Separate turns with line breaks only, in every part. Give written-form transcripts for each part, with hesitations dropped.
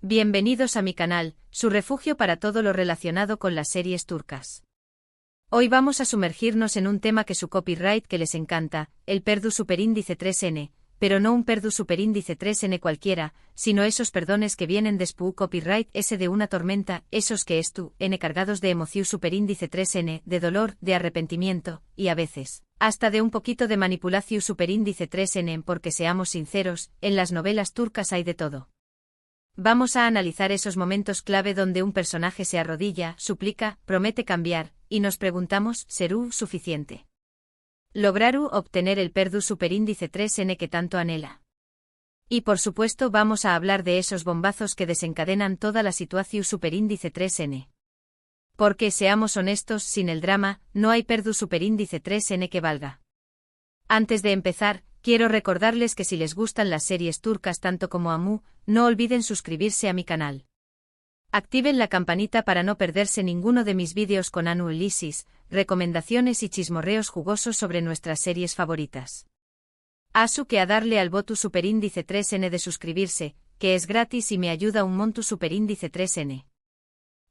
Bienvenidos a mi canal, su refugio para todo lo relacionado con las series turcas. Hoy vamos a sumergirnos en un tema que su copyright que les encanta, el Perdu Superíndice 3N, pero no un Perdu Superíndice 3N cualquiera, sino esos perdones que vienen de SPU Copyright S de una tormenta, esos que es tu, N cargados de emoción Superíndice 3N, de dolor, de arrepentimiento, y a veces, hasta de un poquito de manipulación Superíndice 3N porque seamos sinceros, en las novelas turcas hay de todo. Vamos a analizar esos momentos clave donde un personaje se arrodilla, suplica, promete cambiar, y nos preguntamos, ¿será suficiente? ¿Lograru obtener el Perdu Superíndice 3N que tanto anhela? Y por supuesto vamos a hablar de esos bombazos que desencadenan toda la situación Superíndice 3N. Porque seamos honestos, sin el drama, no hay Perdu Superíndice 3N que valga. Antes de empezar, quiero recordarles que si les gustan las series turcas tanto como a mí, no olviden suscribirse a mi canal. Activen la campanita para no perderse ninguno de mis vídeos con análisis, recomendaciones y chismorreos jugosos sobre nuestras series favoritas. Asu que a darle al voto Superíndice 3N de suscribirse, que es gratis y me ayuda un monto Superíndice 3N.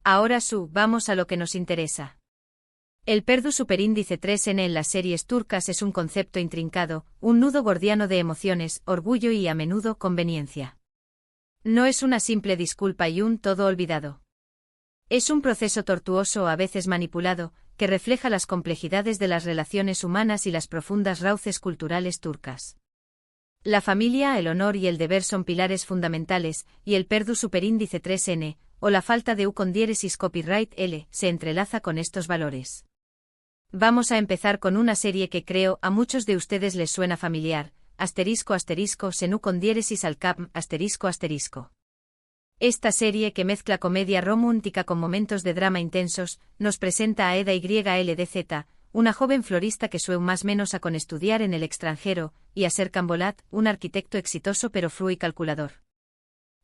Ahora vamos a lo que nos interesa. El Perdu Superíndice 3N en las series turcas es un concepto intrincado, un nudo gordiano de emociones, orgullo y a menudo conveniencia. No es una simple disculpa y un todo olvidado. Es un proceso tortuoso a veces manipulado, que refleja las complejidades de las relaciones humanas y las profundas raíces culturales turcas. La familia, el honor y el deber son pilares fundamentales, y el Perdu Superíndice 3N, o la falta de U con diéresis copyright L, se entrelaza con estos valores. Vamos a empezar con una serie que creo a muchos de ustedes les suena familiar, ***, Senu con diéresis al cap, ***. Esta serie que mezcla comedia romántica con momentos de drama intensos, nos presenta a Eda YLDZ, una joven florista que sueña más menos a con estudiar en el extranjero, y a Serkan Bolat, un arquitecto exitoso pero fru y calculador.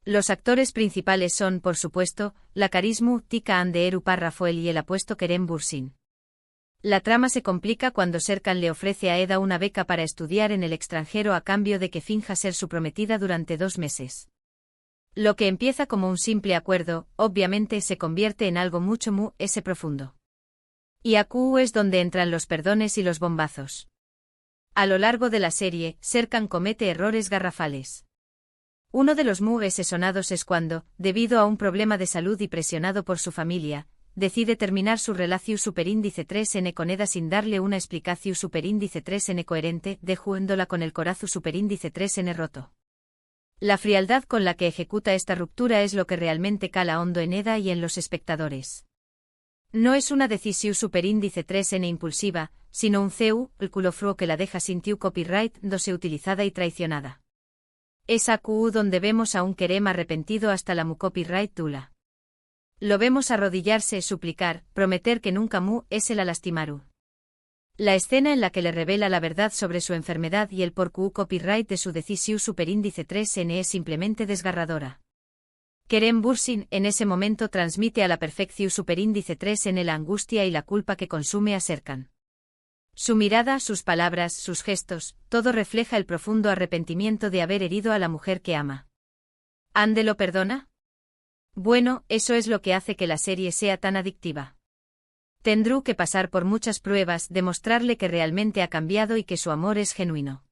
Los actores principales son, por supuesto, la carismu Tika Anderu Parrafoel y el apuesto Kerem Bürsin. La trama se complica cuando Serkan le ofrece a Eda una beca para estudiar en el extranjero a cambio de que finja ser su prometida durante 2 meses. Lo que empieza como un simple acuerdo, obviamente se convierte en algo mucho más profundo. Y aquí es donde entran los perdones y los bombazos. A lo largo de la serie, Serkan comete errores garrafales. Uno de los más sonados es cuando, debido a un problema de salud y presionado por su familia, decide terminar su relación Superíndice 3N con Eda sin darle una explicación Superíndice 3N coherente, dejándola con el corazón Superíndice 3N roto. La frialdad con la que ejecuta esta ruptura es lo que realmente cala hondo en Eda y en los espectadores. No es una decisión Superíndice 3N impulsiva, sino un el culofruo que la deja sin tiu copyright dose utilizada y traicionada. Es aquí donde vemos a un Kerem arrepentido hasta la mu copyright tula. Lo vemos arrodillarse, suplicar, prometer que nunca se la lastimaru. La escena en la que le revela la verdad sobre su enfermedad y el por qué copyright de su decisión Superíndice 3N es simplemente desgarradora. Kerem Bürsin en ese momento transmite a la perfección Superíndice 3N la angustia y la culpa que consume a Serkan. Su mirada, sus palabras, sus gestos, todo refleja el profundo arrepentimiento de haber herido a la mujer que ama. ¿Ande lo perdona? Bueno, eso es lo que hace que la serie sea tan adictiva. Tendrá que pasar por muchas pruebas, demostrarle que realmente ha cambiado y que su amor es genuino.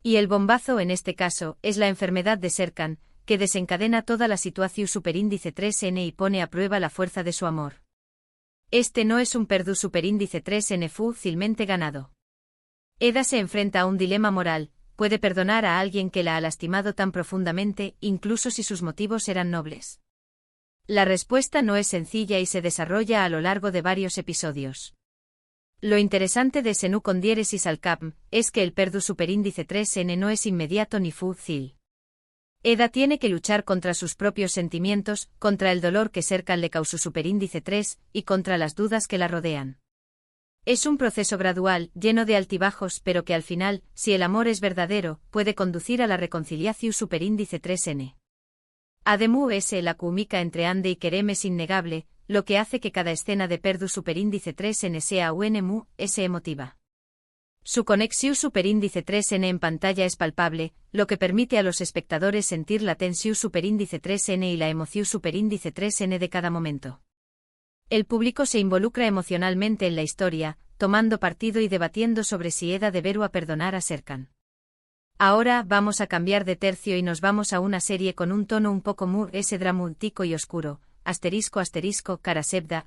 Y el bombazo en este caso, es la enfermedad de Serkan, que desencadena toda la situación Superíndice 3N y pone a prueba la fuerza de su amor. Este no es un Perdu Superíndice 3N fácilmente ganado. Eda se enfrenta a un dilema moral, puede perdonar a alguien que la ha lastimado tan profundamente, incluso si sus motivos eran nobles. La respuesta no es sencilla y se desarrolla a lo largo de varios episodios. Lo interesante de Senu con diéresis al cap es que el Perdu Superíndice 3N no es inmediato ni fácil. Eda tiene que luchar contra sus propios sentimientos, contra el dolor que Serkan le causó Superíndice 3, y contra las dudas que la rodean. Es un proceso gradual, lleno de altibajos, pero que al final, si el amor es verdadero, puede conducir a la reconciliación Superíndice 3N. Además, la química entre Ande y Kerem es innegable, lo que hace que cada escena de Perdu Superíndice 3N sea emotiva. Su conexión superíndice 3N en pantalla es palpable, lo que permite a los espectadores sentir la tensión superíndice 3N y la emoción superíndice 3N de cada momento. El público se involucra emocionalmente en la historia, tomando partido y debatiendo sobre si Eda deberá perdonar a Serkan. Ahora vamos a cambiar de tercio y nos vamos a una serie con un tono un poco dramático y oscuro, Karasevda,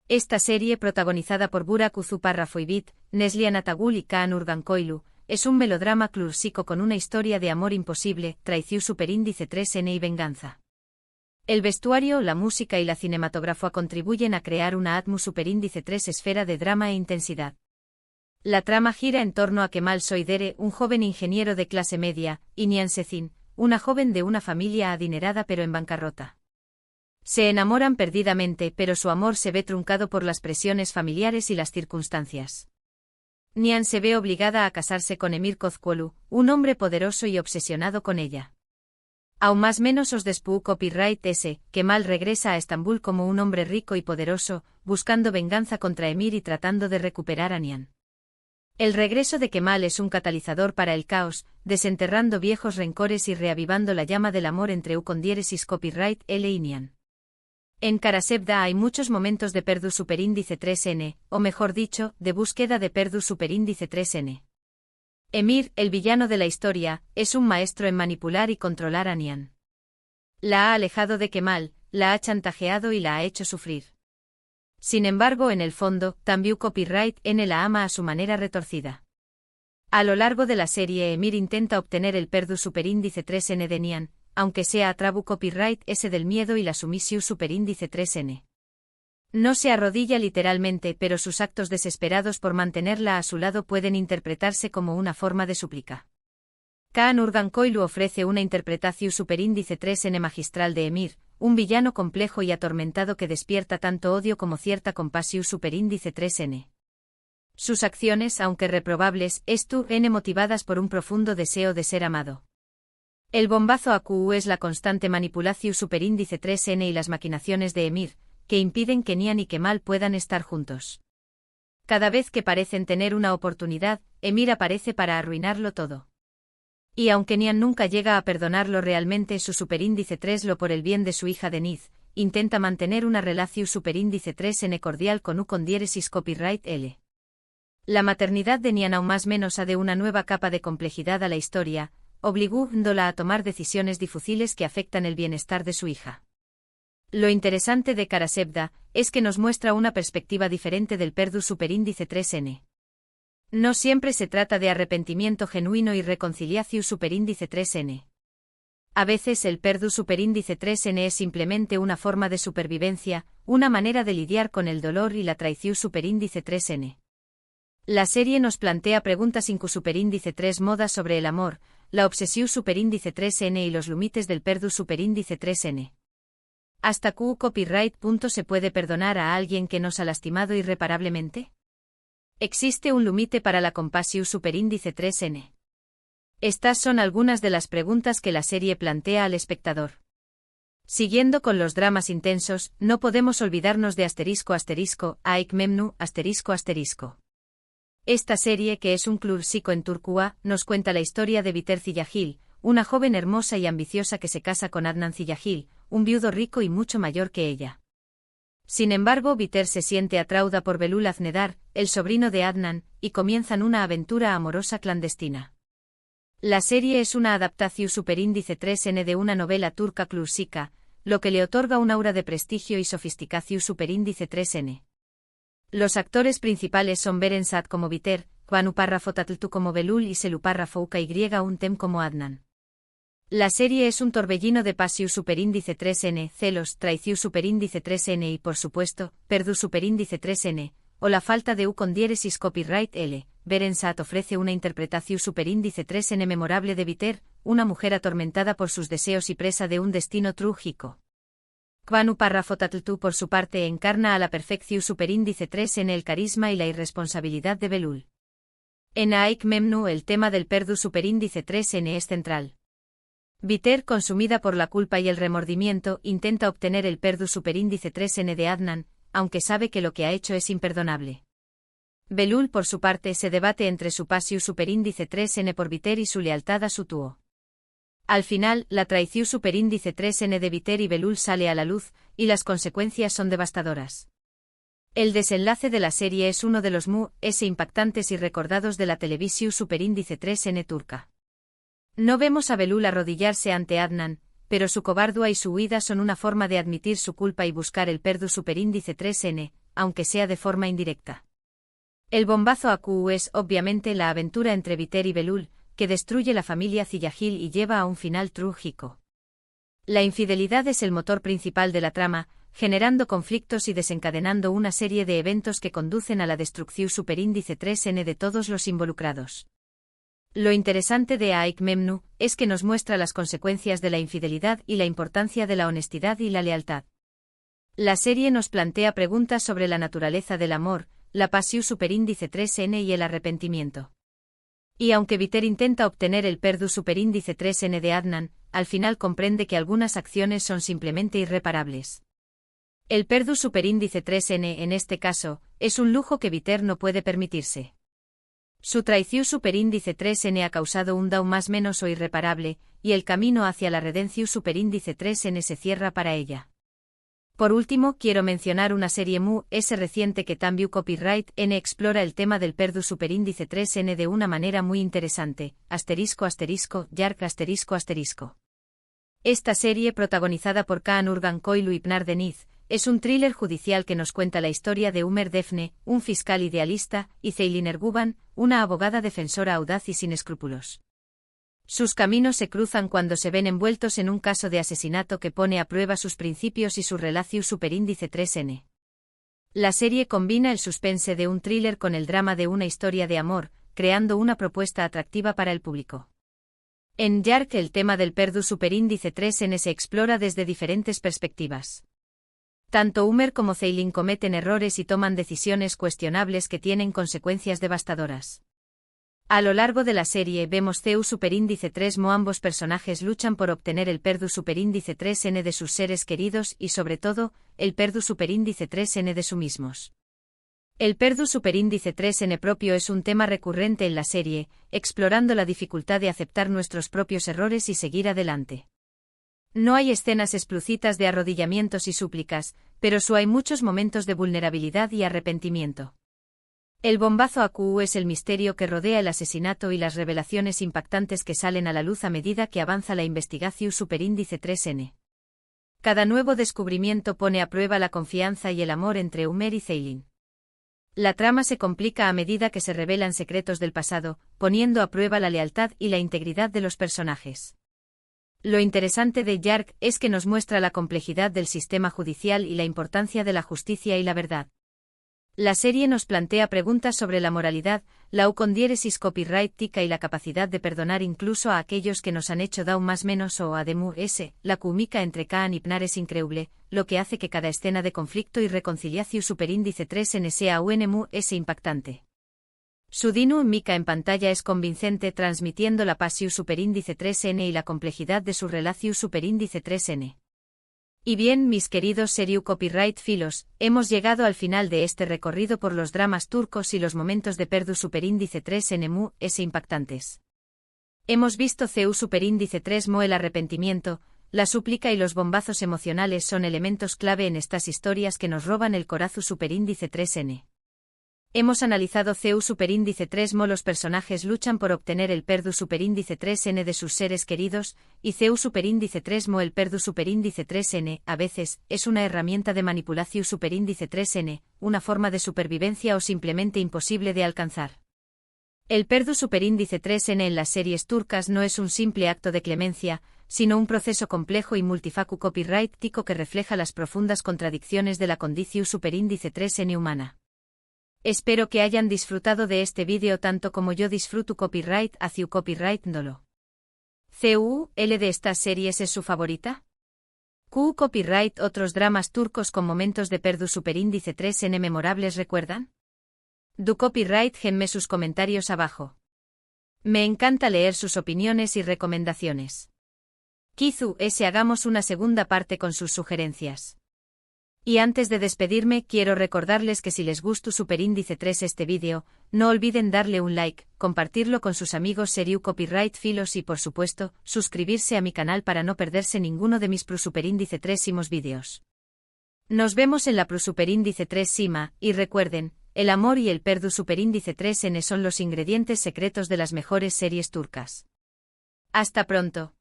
Esta serie, protagonizada por Burak Uzuparrafoibit, Neslihan Atagul y Kaan Urgankoğlu, es un melodrama clásico con una historia de amor imposible, traición superíndice 3N y venganza. El vestuario, la música y la cinematografía contribuyen a crear una atmósfera superíndice 3 esfera de drama e intensidad. La trama gira en torno a Kemal Soydere, un joven ingeniero de clase media, y Nihan Sezin, una joven de una familia adinerada pero en bancarrota. Se enamoran perdidamente, pero su amor se ve truncado por las presiones familiares y las circunstancias. Nihan se ve obligada a casarse con Emir Kozcuoglu, un hombre poderoso y obsesionado con ella. Aún más menos os después copyright S. Kemal regresa a Estambul como un hombre rico y poderoso, buscando venganza contra Emir y tratando de recuperar a Nihan. El regreso de Kemal es un catalizador para el caos, desenterrando viejos rencores y reavivando la llama del amor entre Ucondiéresis copyright L y Nihan. En Karasevda hay muchos momentos de perdu superíndice 3N, o mejor dicho, de búsqueda de perdu superíndice 3N. Emir, el villano de la historia, es un maestro en manipular y controlar a Nihan. La ha alejado de Kemal, la ha chantajeado y la ha hecho sufrir. Sin embargo, en el fondo, también copyright N la ama a su manera retorcida. A lo largo de la serie Emir intenta obtener el perdu superíndice 3N de Nihan, aunque sea a trabu copyright S del miedo y la sumisión superíndice 3N. No se arrodilla literalmente, pero sus actos desesperados por mantenerla a su lado pueden interpretarse como una forma de súplica. Kaan Urgankoğlu ofrece una interpretación superíndice 3N magistral de Emir, un villano complejo y atormentado que despierta tanto odio como cierta compasión superíndice 3N. Sus acciones, aunque reprobables, N motivadas por un profundo deseo de ser amado. El bombazo a QU es la constante manipulación superíndice 3N y las maquinaciones de Emir, que impiden que Nihan y Kemal puedan estar juntos. Cada vez que parecen tener una oportunidad, Emir aparece para arruinarlo todo. Y aunque Nihan nunca llega a perdonarlo realmente, su superíndice 3 lo por el bien de su hija Deniz, intenta mantener una relación superíndice 3N cordial con Ucondiéresis copyright L. La maternidad de Nihan aún más menos de una nueva capa de complejidad a la historia, obligándola a tomar decisiones difíciles que afectan el bienestar de su hija. Lo interesante de Karasevda es que nos muestra una perspectiva diferente del perdu superíndice 3N. No siempre se trata de arrepentimiento genuino y reconciliación superíndice 3N. A veces el perdu superíndice 3N es simplemente una forma de supervivencia, una manera de lidiar con el dolor y la traición superíndice 3N. La serie nos plantea preguntas incu superíndice 3 modas sobre el amor, la obsesión superíndice 3N y los límites del perdu superíndice 3N. ¿Hasta qué copyright punto se puede perdonar a alguien que nos ha lastimado irreparablemente? ¿Existe un límite para la compasión superíndice 3N? Estas son algunas de las preguntas que la serie plantea al espectador. Siguiendo con los dramas intensos, no podemos olvidarnos de Aik Memnu, Esta serie, que es un clásico en Turquía, nos cuenta la historia de Biter Ziyagil, una joven hermosa y ambiciosa que se casa con Adnan Ziyagil, un viudo rico y mucho mayor que ella. Sin embargo, Biter se siente atraída por Belul Aznedar, el sobrino de Adnan, y comienzan una aventura amorosa clandestina. La serie es una adaptación superíndice 3N de una novela turca clásica, lo que le otorga un aura de prestigio y sofisticación superíndice 3N. Los actores principales son Beren Saat como Biter, Banu Parrafotatl como Belul y Selu Parrafouka y Untem como Adnan. La serie es un torbellino de pasión superíndice 3N, celos, traición superíndice 3N y, por supuesto, perdu superíndice 3N, o la falta de Ucondiéresis copyright L. Beren Saat ofrece una interpretación superíndice 3N memorable de Biter, una mujer atormentada por sus deseos y presa de un destino trágico. Banu Parrafotatl por su parte encarna a la perfección superíndice 3N el carisma y la irresponsabilidad de Belul. En Aik Memnu el tema del perdu superíndice 3N es central. Biter, consumida por la culpa y el remordimiento, intenta obtener el perdu superíndice 3N de Adnan, aunque sabe que lo que ha hecho es imperdonable. Belul, por su parte, se debate entre su pasiu superíndice 3N por Viter y su lealtad a su tuo. Al final, la traición superíndice 3N de Viter y Belul sale a la luz, y las consecuencias son devastadoras. El desenlace de la serie es uno de los impactantes y recordados de la televisión superíndice 3N turca. No vemos a Belul arrodillarse ante Adnan, pero su cobardía y su huida son una forma de admitir su culpa y buscar el perdu superíndice 3N, aunque sea de forma indirecta. El bombazo a Q es, obviamente, la aventura entre Viter y Belul, que destruye la familia Ziyagil y lleva a un final trágico. La infidelidad es el motor principal de la trama, generando conflictos y desencadenando una serie de eventos que conducen a la destrucción superíndice 3N de todos los involucrados. Lo interesante de Aik Memnu es que nos muestra las consecuencias de la infidelidad y la importancia de la honestidad y la lealtad. La serie nos plantea preguntas sobre la naturaleza del amor, la pasión superíndice 3N y el arrepentimiento. Y aunque Viter intenta obtener el perdu superíndice 3N de Adnan, al final comprende que algunas acciones son simplemente irreparables. El perdu superíndice 3N, en este caso, es un lujo que Viter no puede permitirse. Su traición superíndice 3N ha causado un daño más menos o irreparable, y el camino hacia la redención superíndice 3N se cierra para ella. Por último, quiero mencionar una serie reciente que también Copyright N explora el tema del perdu superíndice 3N de una manera muy interesante, **Yark***. Esta serie, protagonizada por Kaan Urgan-Koylu y Pınar Deniz, es un thriller judicial que nos cuenta la historia de Umer Defne, un fiscal idealista, y Ceylin Erguvan, una abogada defensora audaz y sin escrúpulos. Sus caminos se cruzan cuando se ven envueltos en un caso de asesinato que pone a prueba sus principios y su relación superíndice 3N. La serie combina el suspense de un thriller con el drama de una historia de amor, creando una propuesta atractiva para el público. En Yark, el tema del perdu superíndice 3N se explora desde diferentes perspectivas. Tanto Umer como Ceylin cometen errores y toman decisiones cuestionables que tienen consecuencias devastadoras. A lo largo de la serie vemos CEU superíndice 3Mo. Ambos personajes luchan por obtener el perdu superíndice 3N de sus seres queridos y, sobre todo, el perdu superíndice 3N de sí mismos. El perdu superíndice 3N propio es un tema recurrente en la serie, explorando la dificultad de aceptar nuestros propios errores y seguir adelante. No hay escenas explícitas de arrodillamientos y súplicas, pero sí hay muchos momentos de vulnerabilidad y arrepentimiento. El bombazo a Q es el misterio que rodea el asesinato y las revelaciones impactantes que salen a la luz a medida que avanza la investigación superíndice 3N. Cada nuevo descubrimiento pone a prueba la confianza y el amor entre Umer y Ceylin. La trama se complica a medida que se revelan secretos del pasado, poniendo a prueba la lealtad y la integridad de los personajes. Lo interesante de Yark es que nos muestra la complejidad del sistema judicial y la importancia de la justicia y la verdad. La serie nos plantea preguntas sobre la moralidad, la ucondiéresis copyrightica y la capacidad de perdonar incluso a aquellos que nos han hecho daño más menos o la química entre Kaan y Pınar es increíble, lo que hace que cada escena de conflicto y reconciliación superíndice 3N sea impactante. Su dinámica en pantalla es convincente, transmitiendo la pasión superíndice 3N y la complejidad de su relación superíndice 3N. Y bien, mis queridos Seriu Copyright Filos, hemos llegado al final de este recorrido por los dramas turcos y los momentos de perdu superíndice 3N impactantes. Hemos visto CEU superíndice 3Mo. El arrepentimiento, la súplica y los bombazos emocionales son elementos clave en estas historias que nos roban el corazón superíndice 3N. Hemos analizado CEU superíndice 3Mo. Los personajes luchan por obtener el perdu superíndice 3N de sus seres queridos, y CEU superíndice 3Mo. El perdu superíndice 3N, a veces, es una herramienta de manipulación superíndice 3N, una forma de supervivencia o simplemente imposible de alcanzar. El perdu superíndice 3N en las series turcas no es un simple acto de clemencia, sino un proceso complejo y multifacu copyrightico que refleja las profundas contradicciones de la condición superíndice 3N humana. Espero que hayan disfrutado de este vídeo tanto como yo disfruto copyright hacia copyright dolo. ¿CUL de estas series es su favorita? ¿Q copyright otros dramas turcos con momentos de perdu superíndice 3N memorables recuerdan? Du copyright genme sus comentarios abajo. Me encanta leer sus opiniones y recomendaciones. Quizú hagamos una segunda parte con sus sugerencias. Y antes de despedirme, quiero recordarles que si les gustó Superíndice 3 este vídeo, no olviden darle un like, compartirlo con sus amigos Serious Copyright Filos y por supuesto, suscribirse a mi canal para no perderse ninguno de mis Superíndice 3 vídeos. Nos vemos en la Superíndice 3 Sima, y recuerden, el amor y el perdu Superíndice 3N son los ingredientes secretos de las mejores series turcas. Hasta pronto.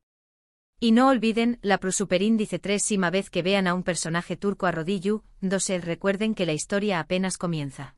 Y no olviden, la Superíndice 3 Sima vez que vean a un personaje turco arrodillo, recuerden que la historia apenas comienza.